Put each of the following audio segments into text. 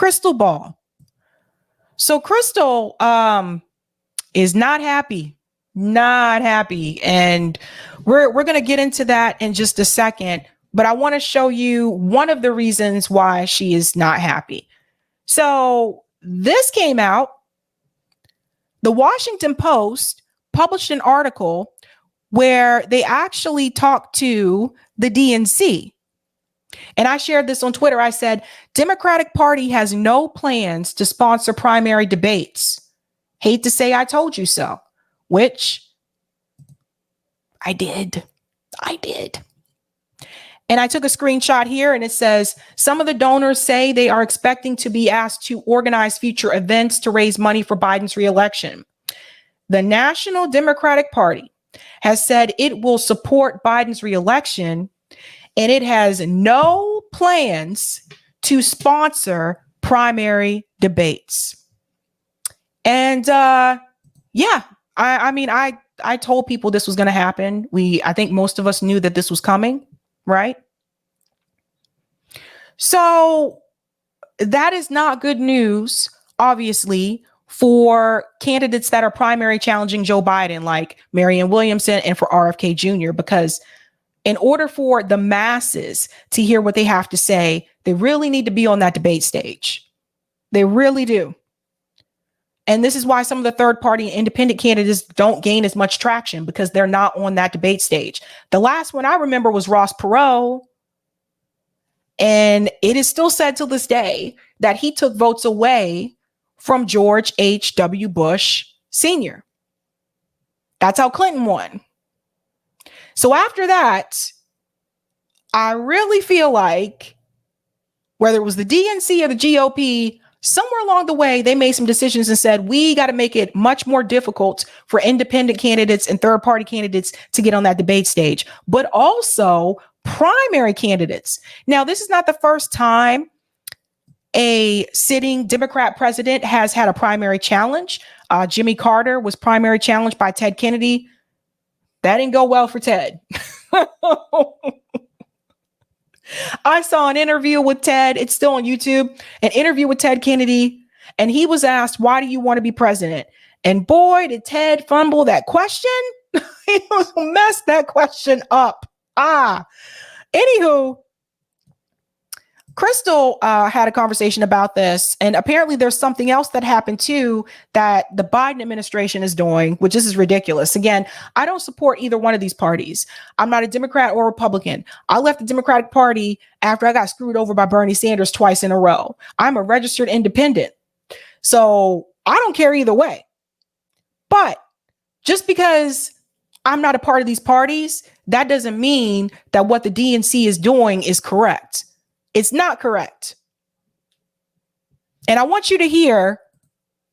Krystal Ball. So Krystal is not happy. And we're going to get into that in just a second. But I want to show you one of the reasons why she is not happy. So this came out. The Washington Post published an article where they actually talked to the DNC. And I shared this on Twitter. I said, Democratic Party has no plans to sponsor primary debates. Hate to say I told you so, which I did. And I took a screenshot here and it says, some of the donors say they are expecting to be asked to organize future events to raise money for Biden's reelection. The National Democratic Party has said it will support Biden's reelection, and it has no plans to sponsor primary debates. And I told people this was going to happen. I think most of us knew that this was coming, right? So that is not good news, obviously, for candidates that are primary challenging Joe Biden, like Marianne Williamson and for RFK Jr., because in order for the masses to hear what they have to say, they really need to be on that debate stage. They really do. And this is why some of the third party independent candidates don't gain as much traction, because they're not on that debate stage. The last one I remember was Ross Perot. And it is still said to this day that he took votes away from George H.W. Bush Sr. That's how Clinton won. So after that, I really feel like whether it was the DNC or the GOP, somewhere along the way, they made some decisions and said, we got to make it much more difficult for independent candidates and third party candidates to get on that debate stage, but also primary candidates. Now, this is not the first time a sitting Democrat president has had a primary challenge. Jimmy Carter was primary challenged by Ted Kennedy. That didn't go well for Ted. I saw an interview with Ted. It's still on YouTube, an interview with Ted Kennedy. And he was asked, why do you want to be president? And boy, did Ted fumble that question. He messed that question up. Anywho, Krystal had a conversation about this, and apparently there's something else that happened too that the Biden administration is doing, which is ridiculous. Again, I don't support either one of these parties. I'm not a Democrat or Republican. I left the Democratic Party after I got screwed over by Bernie Sanders twice in a row. I'm a registered independent, so I don't care either way. But just because I'm not a part of these parties, that doesn't mean that what the DNC is doing is correct. It's not correct. And I want you to hear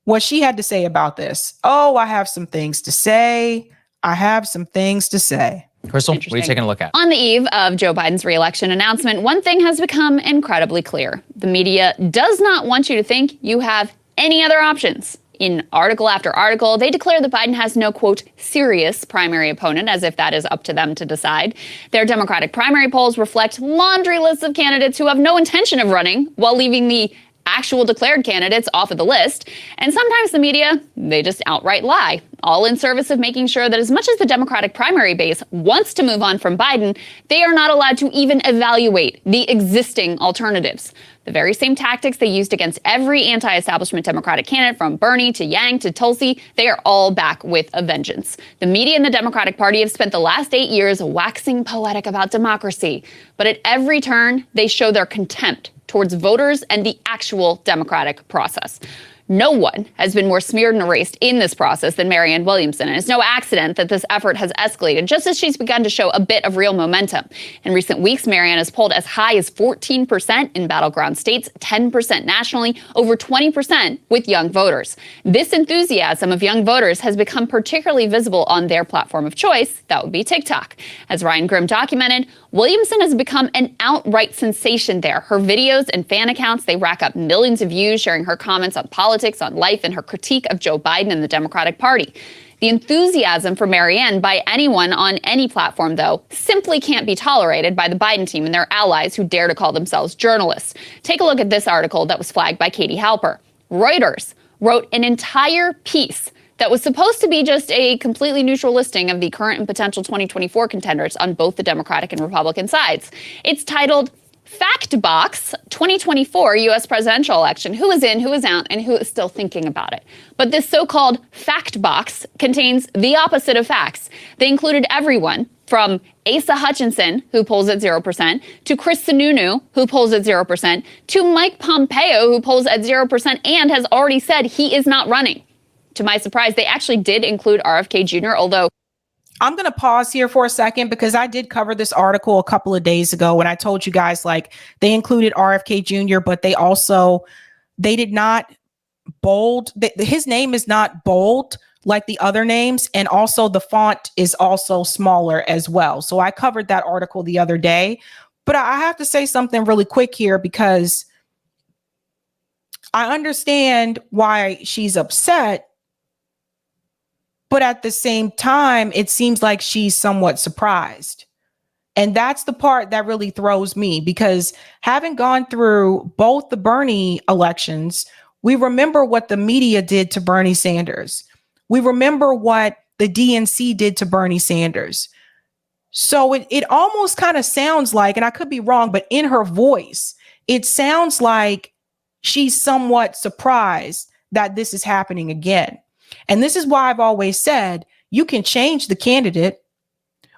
what she had to say about this. Oh, I have some things to say. Krystal, what are you taking a look at? On the eve of Joe Biden's reelection announcement, one thing has become incredibly clear. The media does not want you to think you have any other options. In article after article, they declare that Biden has no, quote, serious primary opponent, as if that is up to them to decide. Their Democratic primary polls reflect laundry lists of candidates who have no intention of running, while leaving the actual declared candidates off of the list. And sometimes the media, they just outright lie, all in service of making sure that as much as the Democratic primary base wants to move on from Biden, they are not allowed to even evaluate the existing alternatives. The very same tactics they used against every anti-establishment Democratic candidate, from Bernie to Yang to Tulsi, they are all back with a vengeance. The media and the Democratic Party have spent the last 8 years waxing poetic about democracy, but at every turn, they show their contempt towards voters and the actual democratic process. No one has been more smeared and erased in this process than Marianne Williamson, and it's no accident that this effort has escalated just as she's begun to show a bit of real momentum. In recent weeks, Marianne has polled as high as 14% in battleground states, 10% nationally, over 20% with young voters. This enthusiasm of young voters has become particularly visible on their platform of choice, that would be TikTok. As Ryan Grimm documented, Williamson has become an outright sensation there. Her videos and fan accounts, they rack up millions of views, sharing her comments on politics, on life, and her critique of Joe Biden and the Democratic Party. The enthusiasm for Marianne by anyone on any platform, though, simply can't be tolerated by the Biden team and their allies who dare to call themselves journalists. Take a look at this article that was flagged by Katie Halper. Reuters wrote an entire piece that was supposed to be just a completely neutral listing of the current and potential 2024 contenders on both the Democratic and Republican sides. It's titled Fact Box 2024 U.S. presidential election. Who is in, who is out, and who is still thinking about it. But this so-called fact box contains the opposite of facts. They included everyone from Asa Hutchinson, who polls at 0%, to Chris Sununu, who polls at 0%, to Mike Pompeo, who polls at 0% and has already said he is not running. To my surprise, they actually did include RFK Jr., although I'm going to pause here for a second because I did cover this article a couple of days ago when I told you guys, like, they included RFK Jr., but they did not bold. His name is not bold like the other names. And also the font is also smaller as well. So I covered that article the other day, but I have to say something really quick here because I understand why she's upset. But at the same time, it seems like she's somewhat surprised. And that's the part that really throws me, because having gone through both the Bernie elections, we remember what the media did to Bernie Sanders. We remember what the DNC did to Bernie Sanders. So it almost kind of sounds like, and I could be wrong, but in her voice, it sounds like she's somewhat surprised that this is happening again. And this is why I've always said you can change the candidate,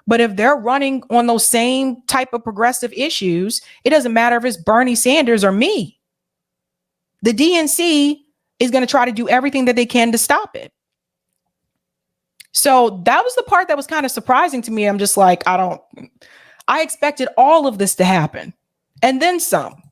but if they're running on those same type of progressive issues, it doesn't matter if it's Bernie Sanders or me. The DNC is going to try to do everything that they can to stop it. So that was the part that was kind of surprising to me. I'm just like, I expected all of this to happen and then some.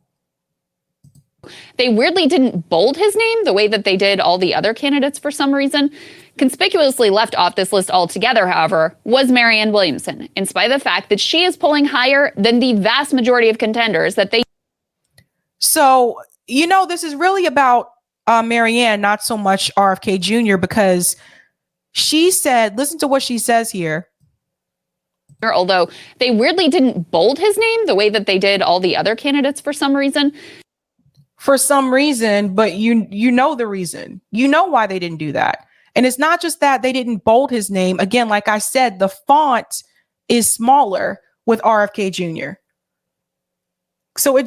They weirdly didn't bold his name the way that they did all the other candidates for some reason. Conspicuously left off this list altogether, however, was Marianne Williamson, in spite of the fact that she is polling higher than the vast majority of contenders that they. So, this is really about Marianne, not so much RFK Jr., because she said, listen to what she says here. Although they weirdly didn't bold his name the way that they did all the other candidates for some reason. For some reason, but you know the reason. You know why they didn't do that. And it's not just that they didn't bold his name. Again, like I said, the font is smaller with RFK Jr. So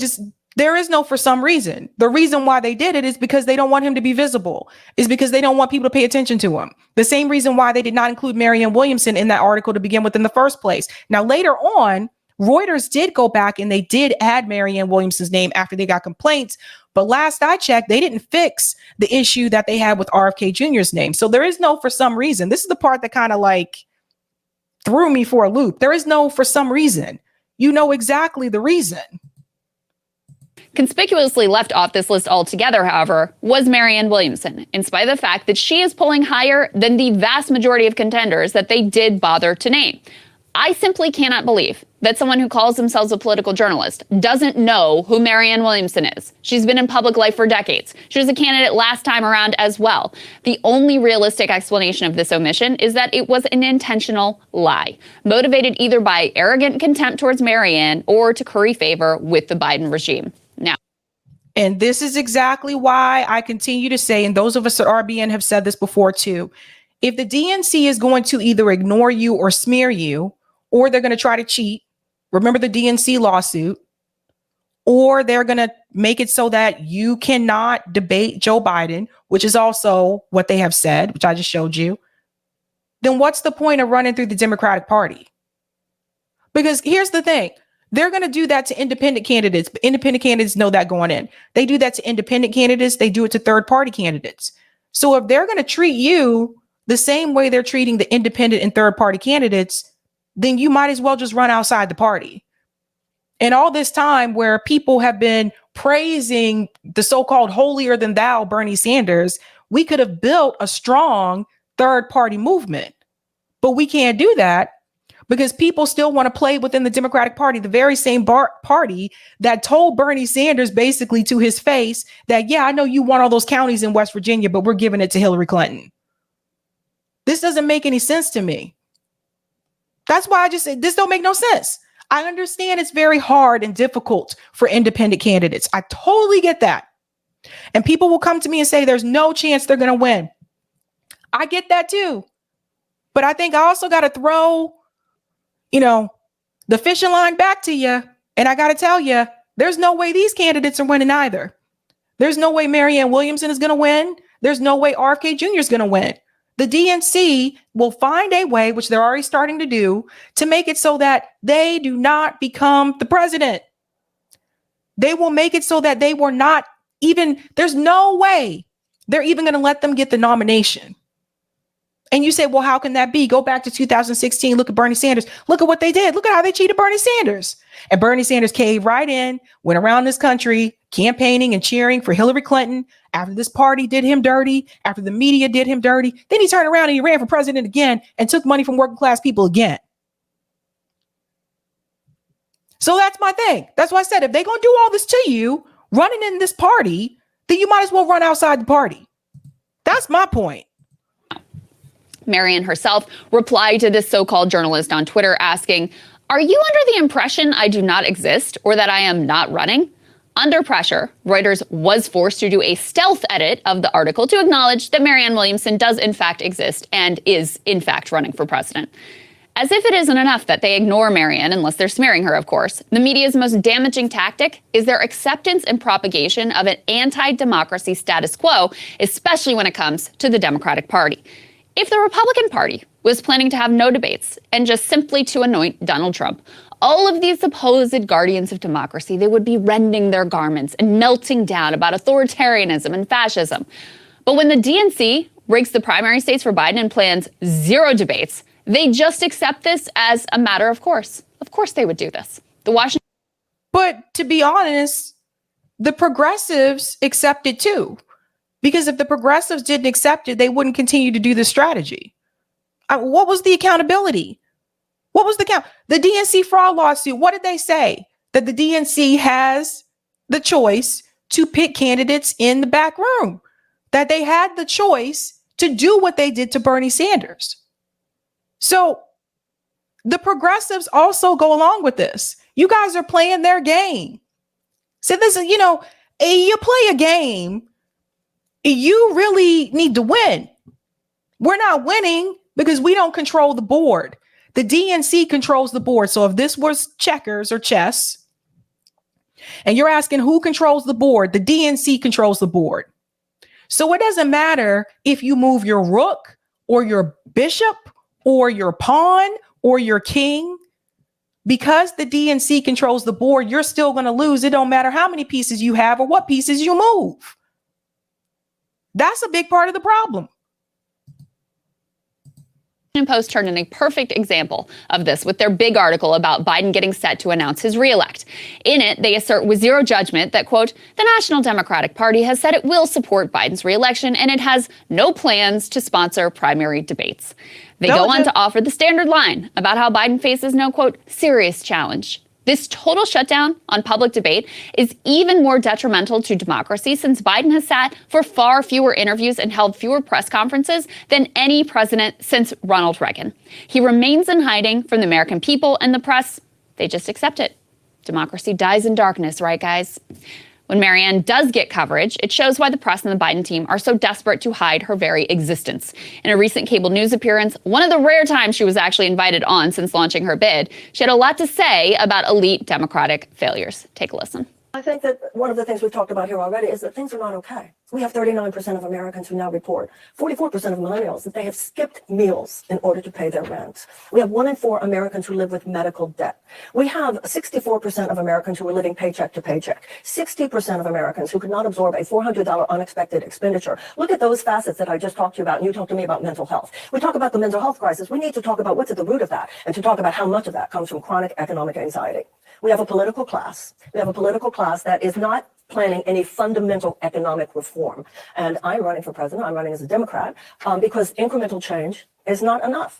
there is no for some reason. The reason why they did it is because they don't want him to be visible. Is because they don't want people to pay attention to him. The same reason why they did not include Marianne Williamson in that article to begin with in the first place. Now, later on, Reuters did go back and they did add Marianne Williamson's name after they got complaints. But last I checked, they didn't fix the issue that they had with RFK Jr.'s name. So there is no for some reason. This is the part that kind of like threw me for a loop. There is no for some reason. You know exactly the reason. Conspicuously left off this list altogether, however, was Marianne Williamson, in spite of the fact that she is polling higher than the vast majority of contenders that they did bother to name. I simply cannot believe that someone who calls themselves a political journalist doesn't know who Marianne Williamson is. She's been in public life for decades. She was a candidate last time around as well. The only realistic explanation of this omission is that it was an intentional lie, motivated either by arrogant contempt towards Marianne or to curry favor with the Biden regime. Now, and this is exactly why I continue to say, and those of us at RBN have said this before too, if the DNC is going to either ignore you or smear you, or they're going to try to cheat, remember the DNC lawsuit, or they're going to make it so that you cannot debate Joe Biden, which is also what they have said, which I just showed you, then what's the point of running through the Democratic Party? Because here's the thing. They're going to do that to independent candidates. But independent candidates know that going in. They do that to independent candidates. They do it to third party candidates. So if they're going to treat you the same way they're treating the independent and third party candidates, then you might as well just run outside the party. And all this time where people have been praising the so-called holier than thou Bernie Sanders, we could have built a strong third party movement. But we can't do that because people still want to play within the Democratic Party, the very same party that told Bernie Sanders basically to his face that, yeah, I know you want all those counties in West Virginia, but we're giving it to Hillary Clinton. This doesn't make any sense to me. That's why I just said this don't make no sense. I understand it's very hard and difficult for independent candidates. I totally get that. And people will come to me and say there's no chance they're going to win. I get that too. But I think I also got to throw, the fishing line back to you. And I got to tell you, there's no way these candidates are winning either. There's no way Marianne Williamson is going to win. There's no way RFK Jr. is going to win. The DNC will find a way, which they're already starting to do, to make it so that they do not become the president. They will make it so that they were not even, there's no way they're even going to let them get the nomination. And you say, well, how can that be? Go back to 2016. Look at Bernie Sanders. Look at what they did. Look at how they cheated Bernie Sanders. And Bernie Sanders caved right in, went around this country campaigning and cheering for Hillary Clinton. After this party did him dirty, after the media did him dirty, then he turned around and he ran for president again and took money from working class people again. So that's my thing. That's why I said, if they're going to do all this to you, running in this party, then you might as well run outside the party. That's my point. Marianne herself replied to this so-called journalist on Twitter asking, "Are you under the impression I do not exist or that I am not running?" Under pressure, Reuters was forced to do a stealth edit of the article to acknowledge that Marianne Williamson does in fact exist and is in fact running for president. As if it isn't enough that they ignore Marianne, unless they're smearing her, of course, the media's most damaging tactic is their acceptance and propagation of an anti-democracy status quo, especially when it comes to the Democratic Party. If the Republican Party was planning to have no debates and just simply to anoint Donald Trump, all of these supposed guardians of democracy, they would be rending their garments and melting down about authoritarianism and fascism. But when the DNC rigs the primary states for Biden and plans zero debates, they just accept this as a matter of course. Of course they would do this. But to be honest, the progressives accept it too. Because if the progressives didn't accept it, they wouldn't continue to do this strategy. What was the accountability? What was the DNC fraud lawsuit? What did they say? That the DNC has the choice to pick candidates in the back room. That they had the choice to do what they did to Bernie Sanders. So the progressives also go along with this. You guys are playing their game. So this is, you play a game. You really need to win. We're not winning because we don't control the board. The DNC controls the board. So if this was checkers or chess, and you're asking who controls the board, the DNC controls the board. So it doesn't matter if you move your rook or your bishop or your pawn or your king. Because the DNC controls the board, you're still going to lose. It don't matter how many pieces you have or what pieces you move. That's a big part of the problem. Post turned in a perfect example of this with their big article about Biden getting set to announce his reelect. In it, they assert with zero judgment that, quote, the National Democratic Party has said it will support Biden's reelection and it has no plans to sponsor primary debates. They go on to offer the standard line about how Biden faces no, quote, serious challenge. This total shutdown on public debate is even more detrimental to democracy since Biden has sat for far fewer interviews and held fewer press conferences than any president since Ronald Reagan. He remains in hiding from the American people and the press. They just accept it. Democracy dies in darkness, right, guys? When Marianne does get coverage, it shows why the press and the Biden team are so desperate to hide her very existence. In a recent cable news appearance, one of the rare times she was actually invited on since launching her bid, she had a lot to say about elite Democratic failures. Take a listen. I think that one of the things we've talked about here already is that things are not okay. We have 39% of Americans who now report, 44% of millennials, that they have skipped meals in order to pay their rent. We have 1 in 4 Americans who live with medical debt. We have 64% of Americans who are living paycheck to paycheck. 60% of Americans who could not absorb a $400 unexpected expenditure. Look at those facets that I just talked to you about, and you talked to me about mental health. We talk about the mental health crisis. We need to talk about what's at the root of that, and to talk about how much of that comes from chronic economic anxiety. We have a political class. We have a political class that is not planning any fundamental economic reform. And I'm running for president. I'm running as a Democrat because incremental change is not enough.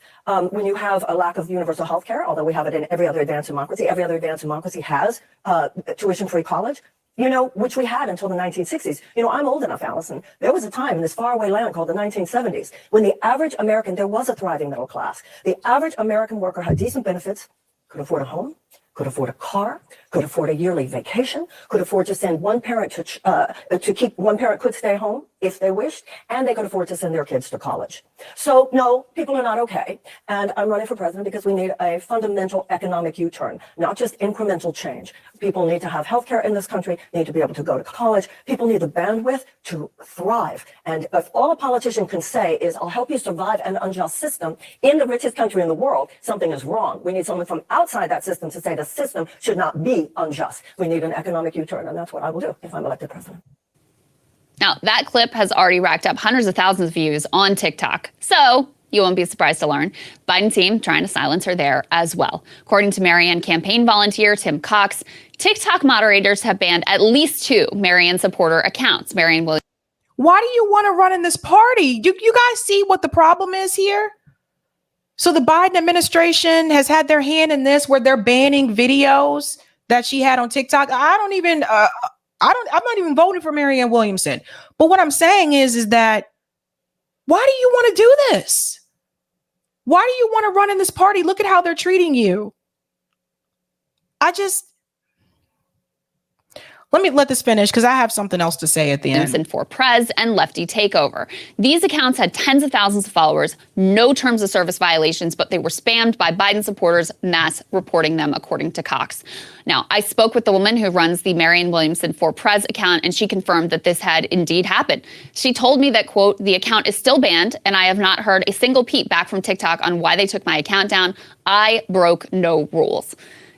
When you have a lack of universal health care, although we have it in every other advanced democracy has tuition-free college. which we had until the 1960s. I'm old enough, Allison. There was a time in this faraway land called the 1970s when the average American, there was a thriving middle class. The average American worker had decent benefits, could afford a home, could afford a car, could afford a yearly vacation, could afford to send one parent to keep one parent could stay home if they wished, and they could afford to send their kids to college. So no, people are not okay. And I'm running for president because we need a fundamental economic U-turn, not just incremental change. People need to have healthcare in this country, need to be able to go to college. People need the bandwidth to thrive. And if all a politician can say is, I'll help you survive an unjust system in the richest country in the world, something is wrong. We need someone from outside that system to say the system should not be unjust. We need an economic U-turn, and that's what I will do if I'm elected president. Now, that clip has already racked up hundreds of thousands of views on TikTok. So you won't be surprised to learn Biden team trying to silence her there as well. According to Marianne campaign volunteer Tim Cox, TikTok moderators have banned at least 2 Marianne supporter accounts. Marianne Williams. Why do you want to run in this party? You guys see what the problem is here? So the Biden administration has had their hand in this where they're banning videos that she had on TikTok. I'm not even voting for Marianne Williamson. But what I'm saying is that why do you want to do this? Why do you want to run in this party? Look at how they're treating you. Let this finish because I have something else to say at the end. For Prez and Lefty Takeover. These accounts had tens of thousands of followers, no terms of service violations, but they were spammed by Biden supporters, mass reporting them, according to Cox. Now, I spoke with the woman who runs the Marianne Williamson for Prez account, and she confirmed that this had indeed happened. She told me that, quote, the account is still banned, and I have not heard a single peep back from TikTok on why they took my account down. I broke no rules.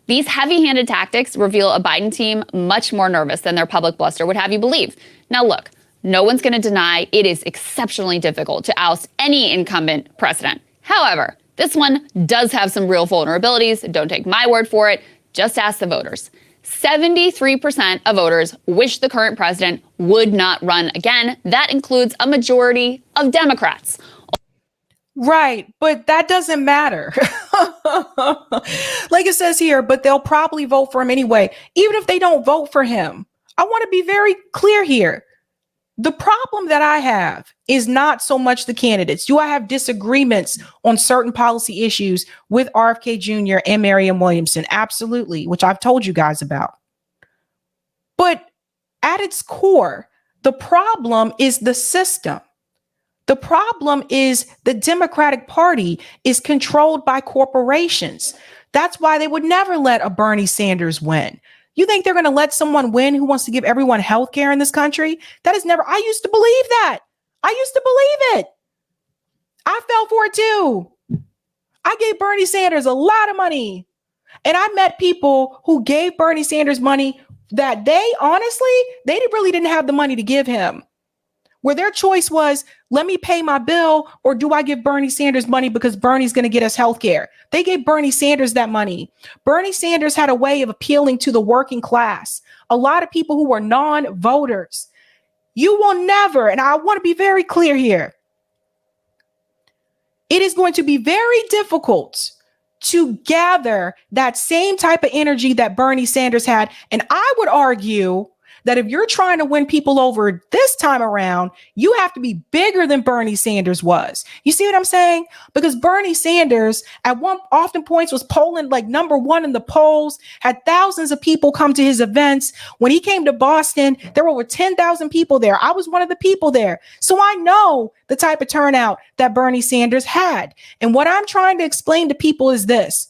These heavy-handed tactics reveal a Biden team much more nervous than their public bluster would have you believe. Now look, no one's going to deny it is exceptionally difficult to oust any incumbent president. However, this one does have some real vulnerabilities. Don't take my word for it. Just ask the voters. 73% of voters wish the current president would not run again. That includes a majority of Democrats. Right, but that doesn't matter. Like it says here, but they'll probably vote for him anyway. Even if they don't vote for him, I want to be very clear here. The problem that I have is not so much the candidates. Do I have disagreements on certain policy issues with RFK Jr. and Marianne Williamson? Absolutely, which I've told you guys about. But at its core, the problem is the system. The problem is the Democratic Party is controlled by corporations. That's why they would never let a Bernie Sanders win. You think they're going to let someone win who wants to give everyone health care in this country? That is never. I used to believe that. I used to believe it. I fell for it too. I gave Bernie Sanders a lot of money. And I met people who gave Bernie Sanders money that they really didn't have the money to give him. Where their choice was, let me pay my bill, or do I give Bernie Sanders money because Bernie's going to get us health care? They gave Bernie Sanders that money. Bernie Sanders had a way of appealing to the working class, a lot of people who were non-voters. You will never, and I want to be very clear here, it is going to be very difficult to gather that same type of energy that Bernie Sanders had. And I would argue that if you're trying to win people over this time around, you have to be bigger than Bernie Sanders was. You see what I'm saying? Because Bernie Sanders at one often points was polling like number 1 in the polls, had thousands of people come to his events. When he came to Boston, there were over 10,000 people there. I was one of the people there. So I know the type of turnout that Bernie Sanders had. And what I'm trying to explain to people is this.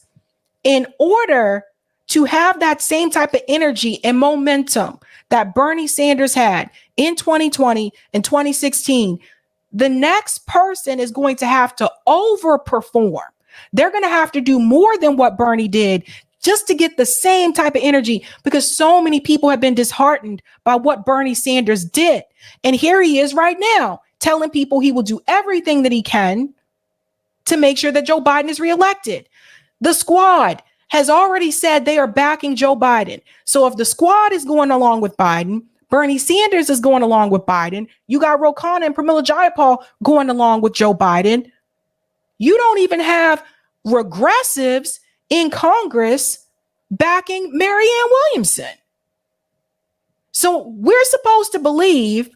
In order to have that same type of energy and momentum that Bernie Sanders had in 2020 and 2016, the next person is going to have to overperform. They're going to have to do more than what Bernie did just to get the same type of energy, because so many people have been disheartened by what Bernie Sanders did. And here he is right now telling people he will do everything that he can to make sure that Joe Biden is reelected. The squad has already said they are backing Joe Biden. So if the squad is going along with Biden, Bernie Sanders is going along with Biden, you got Ro Khanna and Pramila Jayapal going along with Joe Biden. You don't even have regressives in Congress backing Marianne Williamson. So we're supposed to believe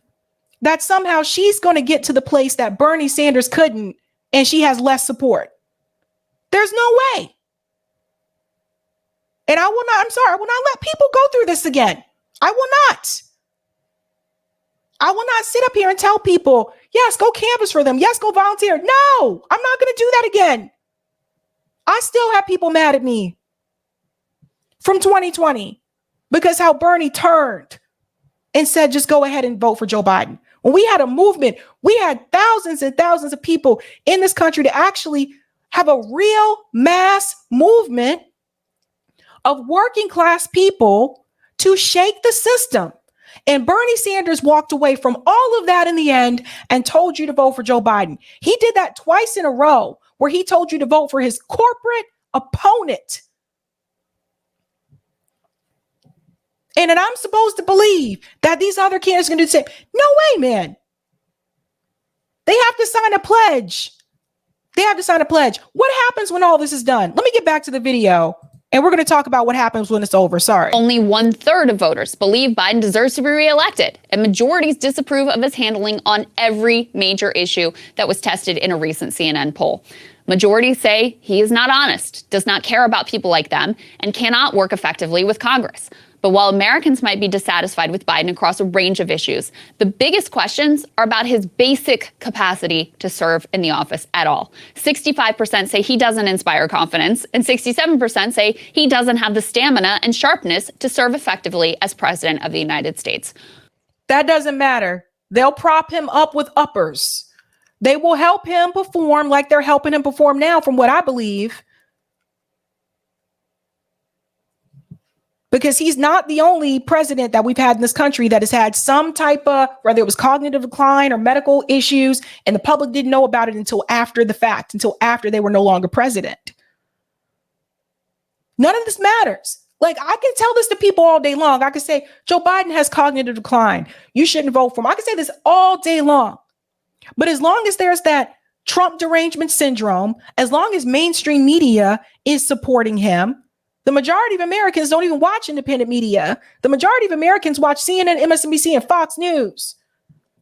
that somehow she's going to get to the place that Bernie Sanders couldn't, and she has less support. There's no way. And I will not let people go through this again. I will not. I will not sit up here and tell people, yes, go canvass for them. Yes, go volunteer. No, I'm not going to do that again. I still have people mad at me from 2020 because how Bernie turned and said, just go ahead and vote for Joe Biden. When we had a movement, we had thousands and thousands of people in this country to actually have a real mass movement of working class people to shake the system. And Bernie Sanders walked away from all of that in the end and told you to vote for Joe Biden. He did that twice in a row where he told you to vote for his corporate opponent. And then I'm supposed to believe that these other candidates are going to do the same. No way, man. They have to sign a pledge. They have to sign a pledge. What happens when all this is done? Let me get back to the video. And we're going to talk about what happens when it's over. Sorry. Only 1/3 of voters believe Biden deserves to be reelected, and majorities disapprove of his handling on every major issue that was tested in a recent CNN poll. Majorities say he is not honest, does not care about people like them, and cannot work effectively with Congress. But while Americans might be dissatisfied with Biden across a range of issues, the biggest questions are about his basic capacity to serve in the office at all. 65% say he doesn't inspire confidence, and 67% say he doesn't have the stamina and sharpness to serve effectively as president of the United States. That doesn't matter. They'll prop him up with uppers. They will help him perform like they're helping him perform now, from what I believe. Because he's not the only president that we've had in this country that has had some type of, whether it was cognitive decline or medical issues, and the public didn't know about it until after the fact, until after they were no longer president. None of this matters. Like, I can tell this to people all day long. I can say, Joe Biden has cognitive decline. You shouldn't vote for him. I can say this all day long. But as long as there's that Trump derangement syndrome, as long as mainstream media is supporting him, the majority of Americans don't even watch independent media. The majority of Americans watch CNN, MSNBC, and Fox News.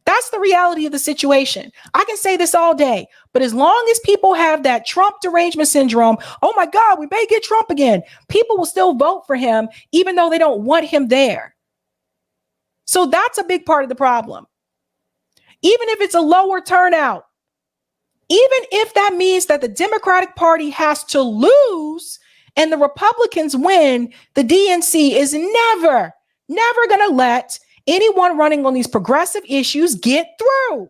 That's the reality of the situation. I can say this all day, but as long as people have that Trump derangement syndrome, oh my God, we may get Trump again, people will still vote for him, even though they don't want him there. So that's a big part of the problem. Even if it's a lower turnout, even if that means that the Democratic Party has to lose and the Republicans win, the DNC is never going to let anyone running on these progressive issues get through.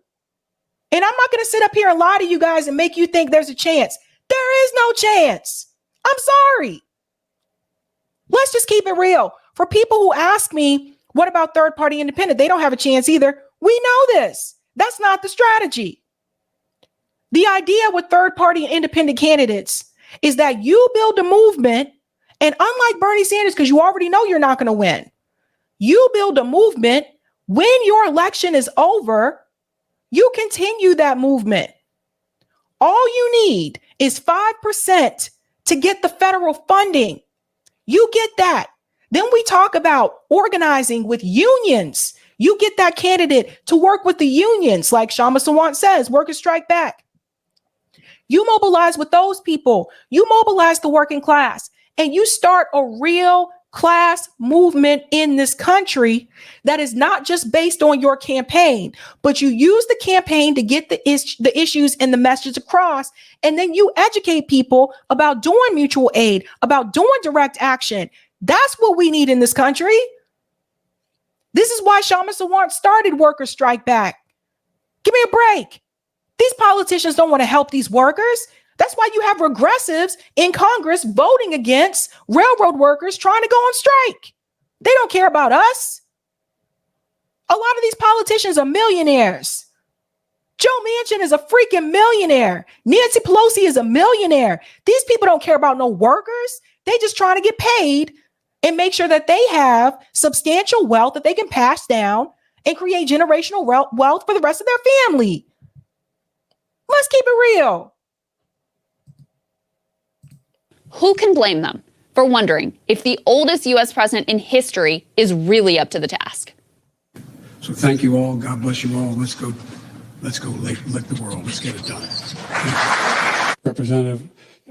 And I'm not going to sit up here and lie to you guys and make you think there's a chance. There is no chance. I'm sorry. Let's just keep it real. For people who ask me, what about third party independent? They don't have a chance either. We know this. That's not the strategy. The idea with third party independent candidates is that you build a movement, and unlike Bernie Sanders, because you already know you're not going to win, you build a movement. When your election is over, you continue that movement. All you need is 5% to get the federal funding. You get that. Then we talk about organizing with unions. You get that candidate to work with the unions, like Shama Sawant says, workers strike back. You mobilize with those people. You mobilize the working class, and you start a real class movement in this country that is not just based on your campaign, but you use the campaign to get the issues and the message across, and then you educate people about doing mutual aid, about doing direct action. That's what we need in this country. This is why Shama Sawant started Workers Strike Back. Give me a break. These politicians don't want to help these workers. That's why you have progressives in Congress voting against railroad workers trying to go on strike. They don't care about us. A lot of these politicians are millionaires. Joe Manchin is a freaking millionaire. Nancy Pelosi is a millionaire. These people don't care about no workers. They just trying to get paid and make sure that they have substantial wealth that they can pass down and create generational wealth for the rest of their family. Let's keep it real. Who can blame them? for wondering if the oldest U.S. president in history is really up to the task. So thank you all. God bless you all. Let's go lick the world. Let's get it done. Representative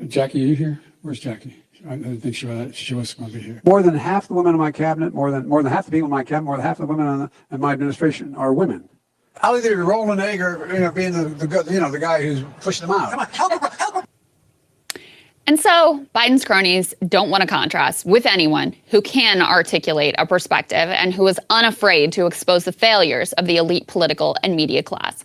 Jackie, are you here? Where's Jackie? I didn't think she was going to be here. More than half the women in my cabinet, more than half the people in my cabinet, more than half the women in my administration are women. I'll either be rolling an egg or being the guy who's pushing them out. Come on, help her. And so Biden's cronies don't want to contrast with anyone who can articulate a perspective and who is unafraid to expose the failures of the elite political and media class.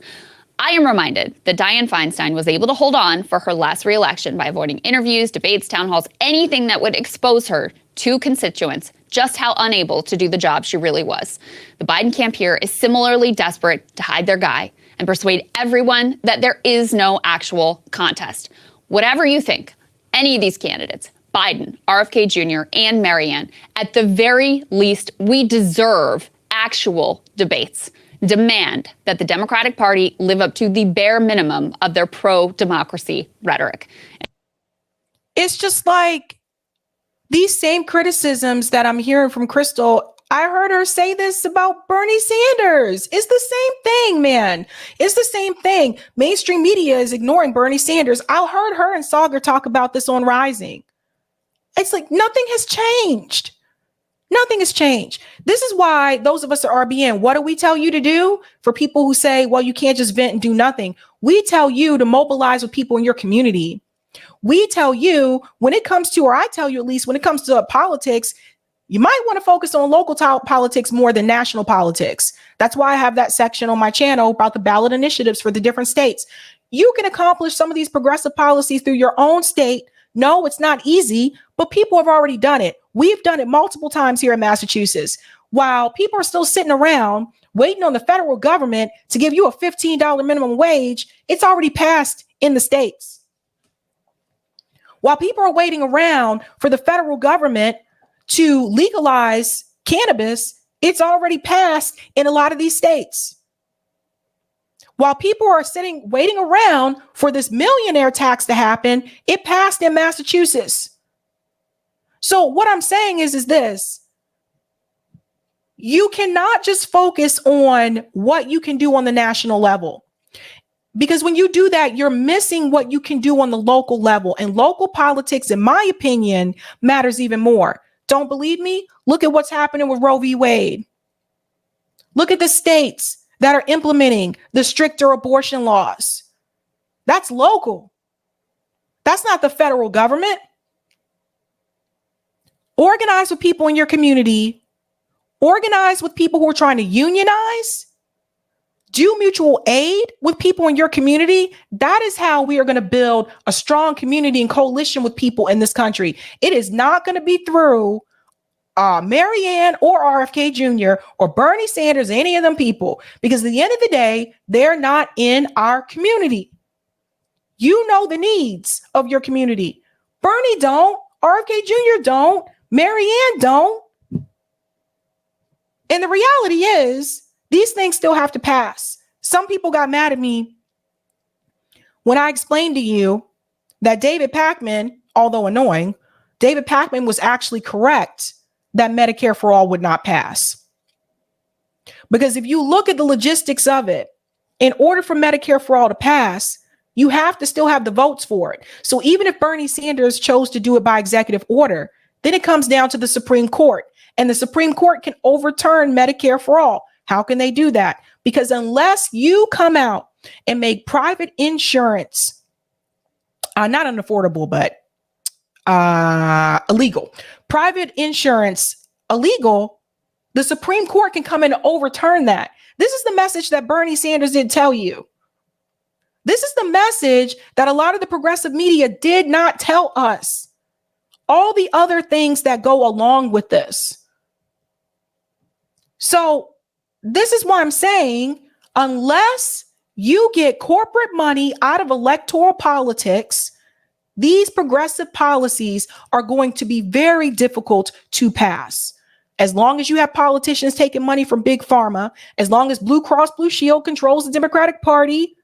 I am reminded that Dianne Feinstein was able to hold on for her last re-election by avoiding interviews, debates, town halls, anything that would expose her to constituents just how unable to do the job she really was. The Biden camp here is similarly desperate to hide their guy and persuade everyone that there is no actual contest. Whatever you think, any of these candidates, Biden, RFK Jr., and Marianne, at the very least, we deserve actual debates. Demand that the Democratic Party live up to the bare minimum of their pro-democracy rhetoric. It's just like these same criticisms that I'm hearing from Krystal. I heard her say this about Bernie Sanders. It's the same thing, man. It's the same thing. Mainstream media is ignoring Bernie Sanders. I heard her and Sagar talk about this on Rising. It's like nothing has changed. Nothing has changed. This is why those of us at RBN, what do we tell you to do? For people who say, well, you can't just vent and do nothing. We tell you to mobilize with people in your community. We tell you when it comes to, or I tell you at least when it comes to politics, you might want to focus on local politics more than national politics. That's why I have that section on my channel about the ballot initiatives for the different states. You can accomplish some of these progressive policies through your own state. No, it's not easy, but people have already done it. We've done it multiple times here in Massachusetts. While people are still sitting around waiting on the federal government to give you a $15 minimum wage, it's already passed in the states. While people are waiting around for the federal government to legalize cannabis, it's already passed in a lot of these states. While people are waiting around for this millionaire tax to happen, it passed in Massachusetts. So what I'm saying is this: you cannot just focus on what you can do on the national level, because when you do that, you're missing what you can do on the local level. And local politics, in my opinion, matters even more. Don't believe me? Look at what's happening with Roe v. Wade. Look at the states that are implementing the stricter abortion laws. That's local. That's not the federal government. Organize with people in your community. Organize with people who are trying to unionize. Do mutual aid with people in your community. That is how we are going to build a strong community and coalition with people in this country. It is not going to be through Marianne or RFK Jr. or Bernie Sanders, any of them people, because at the end of the day, they're not in our community. You know the needs of your community. Bernie don't, RFK Jr. don't, Marianne don't. And the reality is, these things still have to pass. Some people got mad at me when I explained to you that David Pakman, although annoying, David Pakman was actually correct that Medicare for all would not pass. Because if you look at the logistics of it, in order for Medicare for all to pass, you have to still have the votes for it. So even if Bernie Sanders chose to do it by executive order, then it comes down to the Supreme Court. And the Supreme Court can overturn Medicare for all. How can they do that? Because unless you come out and make private insurance, not unaffordable, but illegal, private insurance illegal, the Supreme Court can come in and overturn that. This is the message that Bernie Sanders didn't tell you. This is the message that a lot of the progressive media did not tell us. All the other things that go along with this. So this is why I'm saying, unless you get corporate money out of electoral politics, these progressive policies are going to be very difficult to pass. As long as you have politicians taking money from Big Pharma, as long as Blue Cross Blue Shield controls the Democratic Party,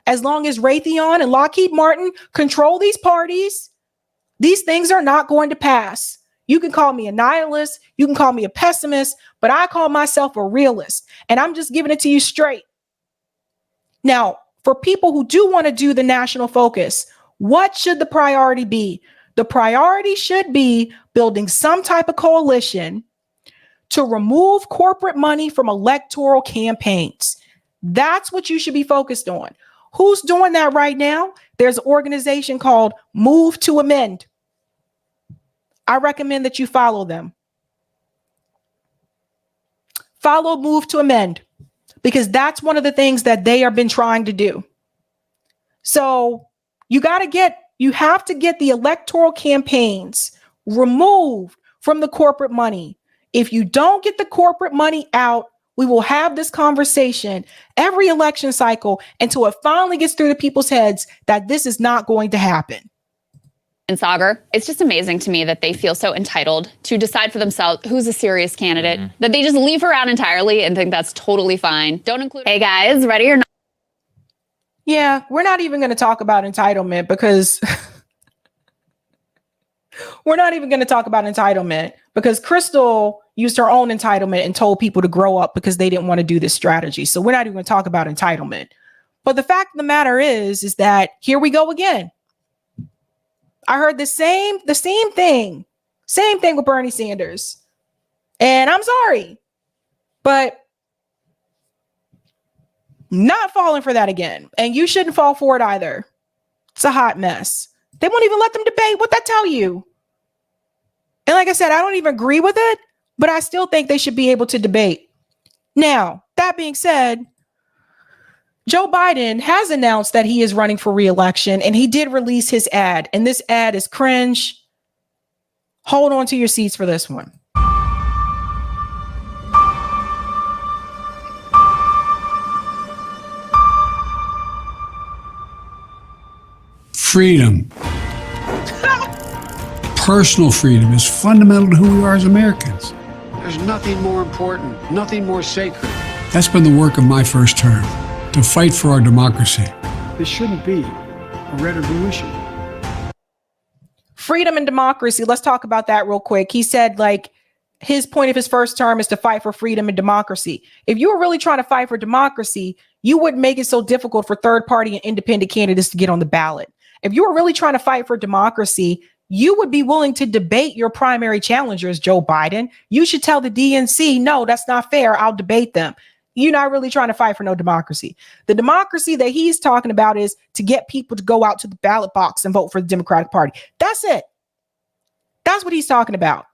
as long as Raytheon and Lockheed Martin control these parties, these things are not going to pass. You can call me a nihilist. You can call me a pessimist, but I call myself a realist. And I'm just giving it to you straight. Now, for people who do want to do the national focus, what should the priority be? The priority should be building some type of coalition to remove corporate money from electoral campaigns. That's what you should be focused on. Who's doing that right now? There's an organization called Move to Amend. I recommend that you follow them. Follow Move to Amend, because that's one of the things that they have been trying to do. So you have to get the electoral campaigns removed from the corporate money. If you don't get the corporate money out, we will have this conversation every election cycle until it finally gets through the people's heads that this is not going to happen. And Sagar, it's just amazing to me that they feel so entitled to decide for themselves who's a serious candidate, that they just leave her out entirely and think that's totally fine. Don't include. Hey guys, ready or not? Yeah, we're not even going to talk about entitlement because Krystal used her own entitlement and told people to grow up because they didn't want to do this strategy. So we're not even going to talk about entitlement. But the fact of the matter is that here we go again. I heard the same thing with Bernie Sanders. And I'm sorry, but not falling for that again. And you shouldn't fall for it either. It's a hot mess. They won't even let them debate. What that tell you? And like I said, I don't even agree with it, but I still think they should be able to debate. Now, that being said, Joe Biden has announced that he is running for re-election, and he did release his ad, and this ad is cringe. Hold on to your seats for this one. Freedom. Personal freedom is fundamental to who we are as Americans. There's nothing more important, nothing more sacred. That's been the work of my first term, to fight for our democracy. This shouldn't be a red or blue issue. Freedom and democracy. Let's talk about that real quick. He said, his point of his first term is to fight for freedom and democracy. If you were really trying to fight for democracy, you wouldn't make it so difficult for third party and independent candidates to get on the ballot. If you were really trying to fight for democracy, you would be willing to debate your primary challengers, Joe Biden. You should tell the DNC, no, that's not fair. I'll debate them. You're not really trying to fight for no democracy. The democracy that he's talking about is to get people to go out to the ballot box and vote for the Democratic Party. That's it. That's what he's talking about.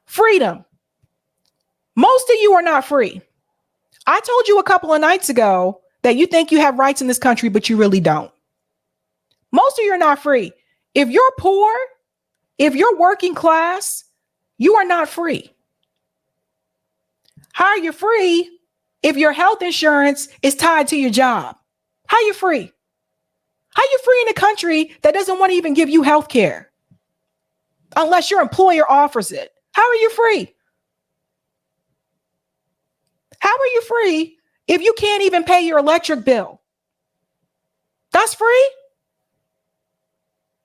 Freedom. Most of you are not free. I told you a couple of nights ago that you think you have rights in this country, but you really don't. Most of you are not free. If you're poor, if you're working class, you are not free. How are you free if your health insurance is tied to your job? How are you free? How are you free in a country that doesn't want to even give you health care unless your employer offers it? How are you free? How are you free if you can't even pay your electric bill? That's free?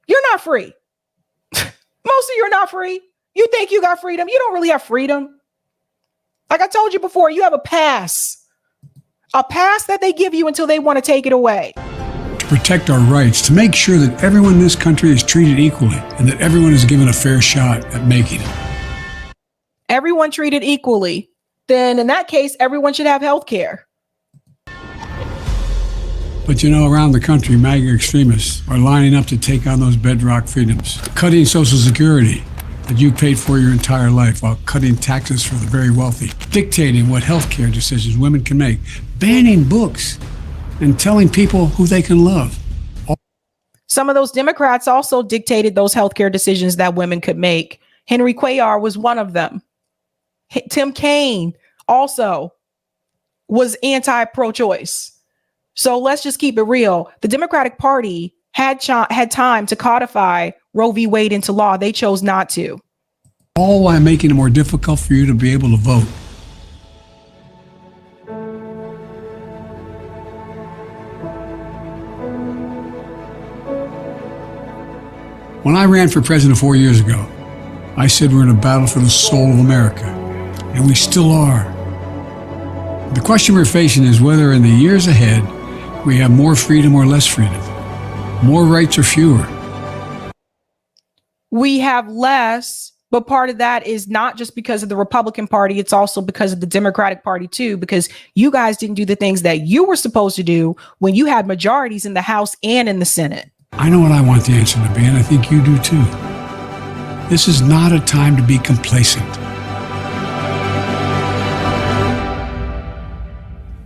You're not free. Most of you are not free. You think you got freedom. You don't really have freedom. Like I told you before, you have a pass that they give you until they want to take it away. To protect our rights, to make sure that everyone in this country is treated equally and that everyone is given a fair shot at making it. Everyone treated equally. Then in that case, everyone should have health care. But around the country, MAGA extremists are lining up to take on those bedrock freedoms, cutting Social Security that you paid for your entire life while cutting taxes for the very wealthy, dictating what healthcare decisions women can make, banning books, and telling people who they can love. Some of those Democrats also dictated those healthcare decisions that women could make. Henry Cuellar was one of them. Tim Kaine also was anti-pro-choice. So let's just keep it real. The Democratic Party had time to codify Roe v. Wade into law. They chose not to. All while making it more difficult for you to be able to vote. When I ran for president 4 years ago, I said we're in a battle for the soul of America, and we still are. The question we're facing is whether in the years ahead we have more freedom or less freedom, more rights or fewer. We have less, but part of that is not just because of the Republican Party, it's also because of the Democratic Party too, because you guys didn't do the things that you were supposed to do when you had majorities in the House and in the Senate. I know what I want the answer to be, and I think you do too. This is not a time to be complacent.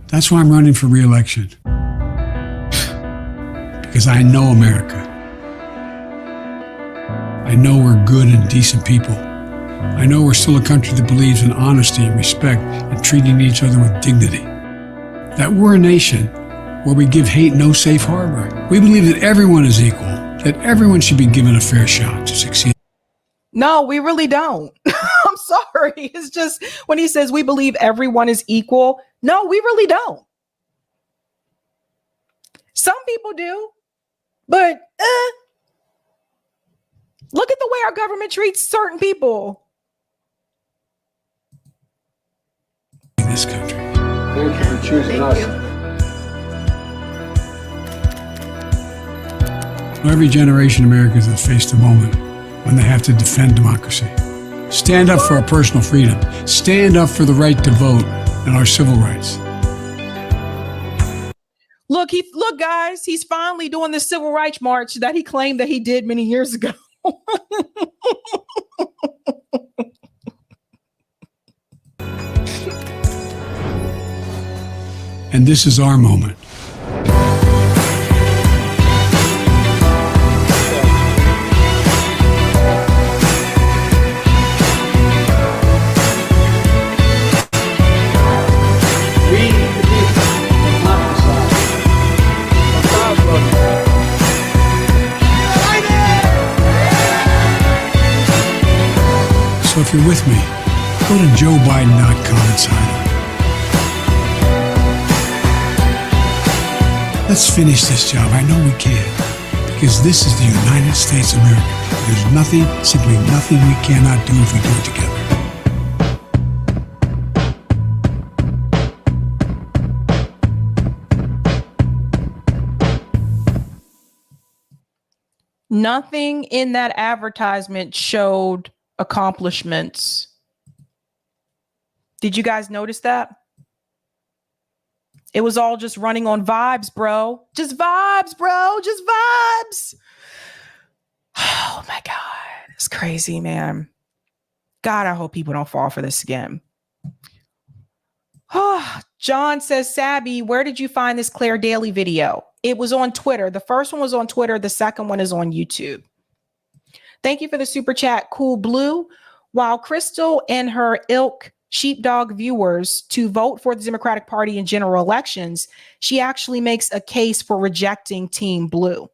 That's why I'm running for re-election. Because I know America. I know we're good and decent people. I know we're still a country that believes in honesty and respect and treating each other with dignity. That we're a nation where we give hate no safe harbor. We believe that everyone is equal, that everyone should be given a fair shot to succeed. No, we really don't. I'm sorry. It's just when he says we believe everyone is equal. No, we really don't. Some people do, but look at the way our government treats certain people. In this country. Thank you for choosing us. Every generation of Americans has faced a moment when they have to defend democracy. Stand up for our personal freedom. Stand up for the right to vote and our civil rights. Look, guys, he's finally doing the civil rights march that he claimed that he did many years ago. And this is our moment. So if you're with me, go to joebiden.com and sign up. Let's finish this job. I know we can, because this is the United States of America. There's nothing, simply nothing we cannot do if we do it together. Nothing in that advertisement showed accomplishments. Did you guys notice that? It was all just running on vibes, bro. Just vibes, bro. Just vibes. Oh my God. It's crazy, man. God, I hope people don't fall for this again. John says, Sabby, where did you find this Claire Daly video? It was on Twitter. The first one was on Twitter. The second one is on YouTube. Thank you for the super chat, Cool Blue. While Krystal and her ilk sheepdog viewers to vote for the Democratic Party in general elections, she actually makes a case for rejecting Team Blue.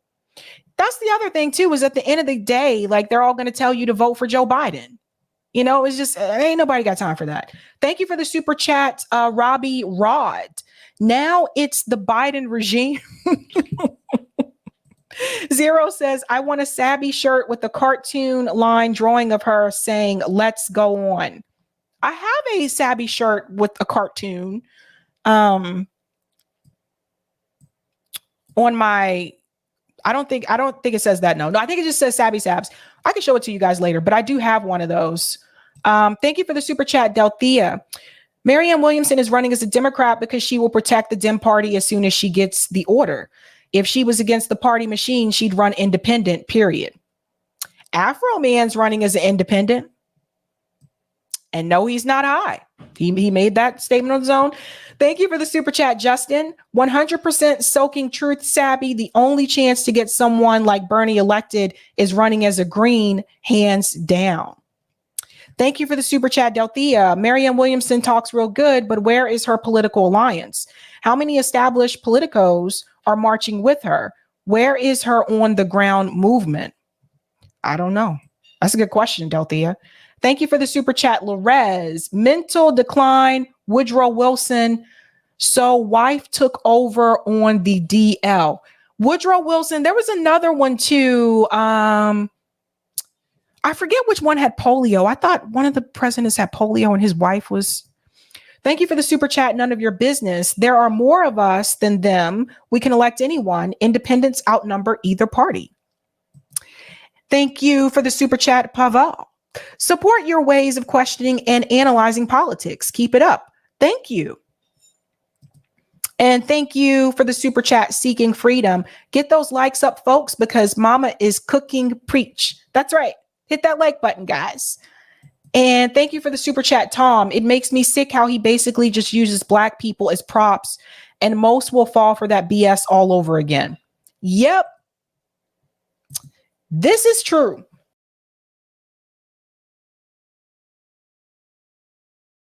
That's the other thing, too, is at the end of the day, like they're all going to tell you to vote for Joe Biden. You know, it's just ain't nobody got time for that. Thank you for the super chat, Robbie Rod. Now it's the Biden regime. Zero says, I want a Sabby shirt with a cartoon line drawing of her saying, let's go on. I have a Sabby shirt with a cartoon on my, I don't think it says that. No, I think it just says Sabby Sabs. I can show it to you guys later, but I do have one of those. Thank you for the super chat, Delthea. Marianne Williamson is running as a Democrat because she will protect the Dem party as soon as she gets the order. If she was against the party machine, she'd run independent, period. Afro Man's running as an independent. And no, he's not high. He made that statement on his own. Thank you for the super chat, Justin. 100% soaking truth, Sabby. The only chance to get someone like Bernie elected is running as a green, hands down. Thank you for the super chat, Delthea. Marianne Williamson talks real good, but where is her political alliance? How many established politicos are marching with her? Where is her on the ground movement? I don't know. That's a good question, Delthea. Thank you for the super chat, Lorez. Mental decline, Woodrow Wilson. So wife took over on the DL. Woodrow Wilson. There was another one too. I forget which one had polio. I thought one of the presidents had polio and his wife was. Thank you for the super chat. None of your business. There are more of us than them. We can elect anyone. Independents outnumber either party. Thank you for the super chat, Pavel. Support your ways of questioning and analyzing politics. Keep it up. Thank you. And thank you for the super chat, Seeking Freedom. Get those likes up, folks, because Mama is cooking preach. That's right. Hit that like button, guys. And thank you for the super chat, Tom. It makes me sick how he basically just uses black people as props, and most will fall for that BS all over again. Yep. This is true.